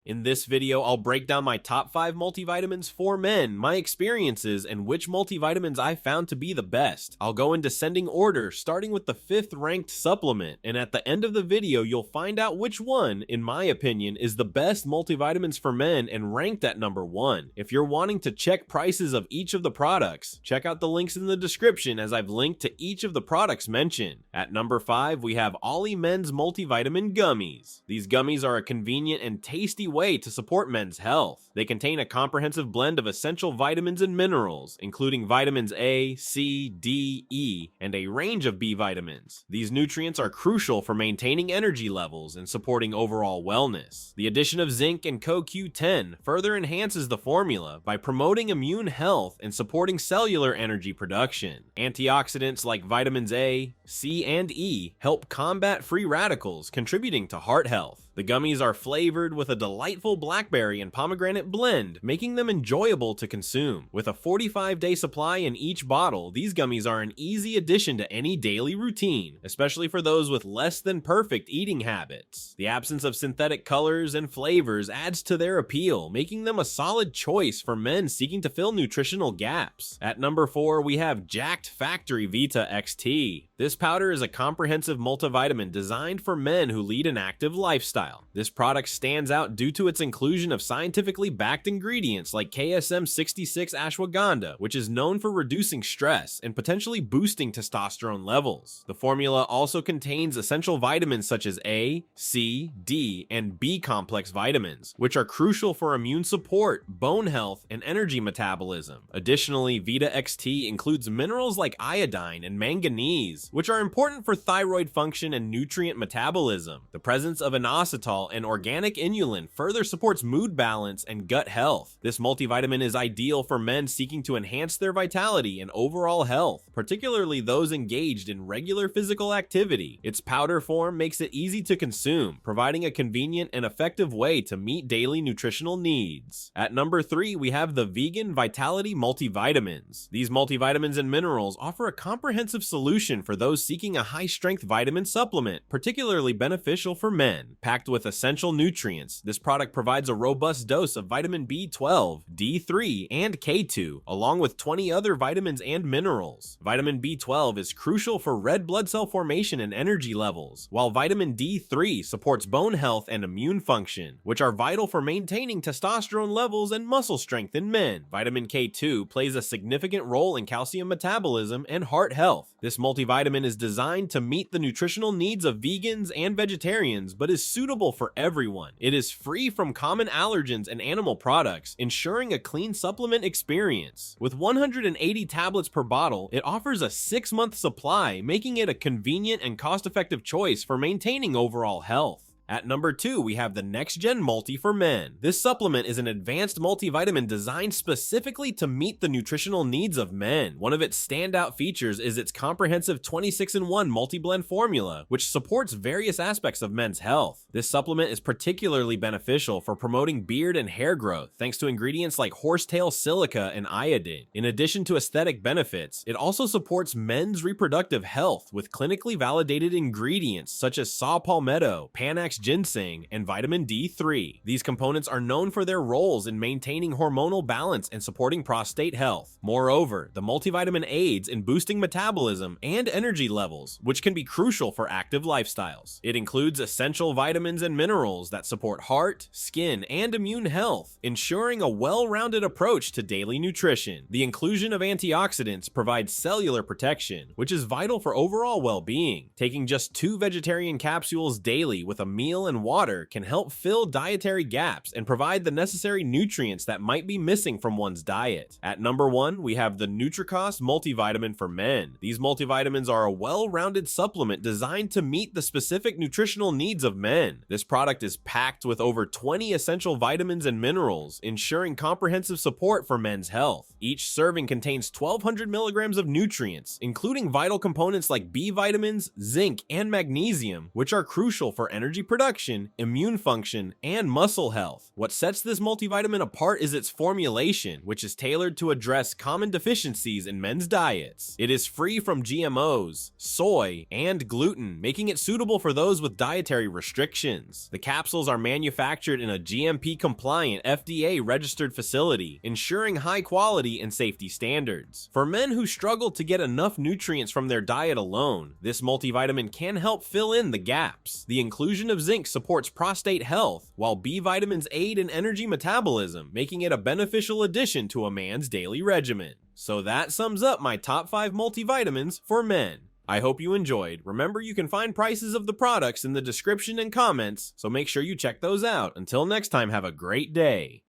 In this video, I'll break down my top 5 multivitamins for men, my experiences, and which multivitamins I found to be the best. I'll go in descending order, starting with the 5th ranked supplement, and at the end of the video, you'll find out which one, in my opinion, is the best multivitamins for men and ranked at number 1. If you're wanting to check prices of each of the products, check out the links in the description as I've linked to each of the products mentioned. At number 5, we have OLLY Men's Multivitamin Gummies. These gummies are a convenient and tasty way to support men's health. They contain a comprehensive blend of essential vitamins and minerals, including vitamins A, C, D, E, and a range of B vitamins. These nutrients are crucial for maintaining energy levels and supporting overall wellness. The addition of zinc and CoQ10 further enhances the formula by promoting immune health and supporting cellular energy production. Antioxidants like vitamins A, C, and E help combat free radicals, contributing to heart health. The gummies are flavored with a delightful blackberry and pomegranate blend, making them enjoyable to consume. With a 45-day supply in each bottle, these gummies are an easy addition to any daily routine, especially for those with less than perfect eating habits. The absence of synthetic colors and flavors adds to their appeal, making them a solid choice for men seeking to fill nutritional gaps. At number 4, we have Jacked Factory Vita XT. This powder is a comprehensive multivitamin designed for men who lead an active lifestyle. This product stands out due to its inclusion of scientifically backed ingredients like KSM-66 ashwagandha, which is known for reducing stress and potentially boosting testosterone levels. The formula also contains essential vitamins such as A, C, D, and B complex vitamins, which are crucial for immune support, bone health, and energy metabolism. Additionally, Vita XT includes minerals like iodine and manganese, which are important for thyroid function and nutrient metabolism. The presence of inositol and organic inulin further supports mood balance and gut health. This multivitamin is ideal for men seeking to enhance their vitality and overall health, particularly those engaged in regular physical activity. Its powder form makes it easy to consume, providing a convenient and effective way to meet daily nutritional needs. At number 3, we have the Vegan Vitality Multivitamins. These multivitamins and minerals offer a comprehensive solution for those seeking a high-strength vitamin supplement, particularly beneficial for men. Packed with essential nutrients, this product provides a robust dose of vitamin B12, D3, and K2, along with 20 other vitamins and minerals. Vitamin B12 is crucial for red blood cell formation and energy levels, while vitamin D3 supports bone health and immune function, which are vital for maintaining testosterone levels and muscle strength in men. Vitamin K2 plays a significant role in calcium metabolism and heart health. This multivitamin is designed to meet the nutritional needs of vegans and vegetarians, but is suitable for everyone. It is free from common allergens and animal products, ensuring a clean supplement experience. With 180 tablets per bottle, it offers a 6-month supply, making it a convenient and cost-effective choice for maintaining overall health. At number 2, we have the Next Gen Multi for Men. This supplement is an advanced multivitamin designed specifically to meet the nutritional needs of men. One of its standout features is its comprehensive 26-in-1 multi-blend formula, which supports various aspects of men's health. This supplement is particularly beneficial for promoting beard and hair growth, thanks to ingredients like horsetail silica and iodine. In addition to aesthetic benefits, it also supports men's reproductive health with clinically validated ingredients such as saw palmetto, Panax ginseng, and vitamin D3. These components are known for their roles in maintaining hormonal balance and supporting prostate health. Moreover, the multivitamin aids in boosting metabolism and energy levels, which can be crucial for active lifestyles. It includes essential vitamins and minerals that support heart, skin, and immune health, ensuring a well-rounded approach to daily nutrition. The inclusion of antioxidants provides cellular protection, which is vital for overall well-being. Taking just 2 vegetarian capsules daily with a meal and water can help fill dietary gaps and provide the necessary nutrients that might be missing from one's diet. At number 1, we have the Nutricost Multivitamin for Men. These multivitamins are a well-rounded supplement designed to meet the specific nutritional needs of men. This product is packed with over 20 essential vitamins and minerals, ensuring comprehensive support for men's health. Each serving contains 1,200 milligrams of nutrients, including vital components like B vitamins, zinc, and magnesium, which are crucial for energy production production, immune function, and muscle health. What sets this multivitamin apart is its formulation, which is tailored to address common deficiencies in men's diets. It is free from GMOs, soy, and gluten, making it suitable for those with dietary restrictions. The capsules are manufactured in a GMP-compliant, FDA-registered facility, ensuring high quality and safety standards. For men who struggle to get enough nutrients from their diet alone, this multivitamin can help fill in the gaps. The inclusion of zinc supports prostate health, while B vitamins aid in energy metabolism, making it a beneficial addition to a man's daily regimen. So that sums up my top 5 multivitamins for men. I hope you enjoyed. Remember, you can find prices of the products in the description and comments, so make sure you check those out. Until next time, have a great day.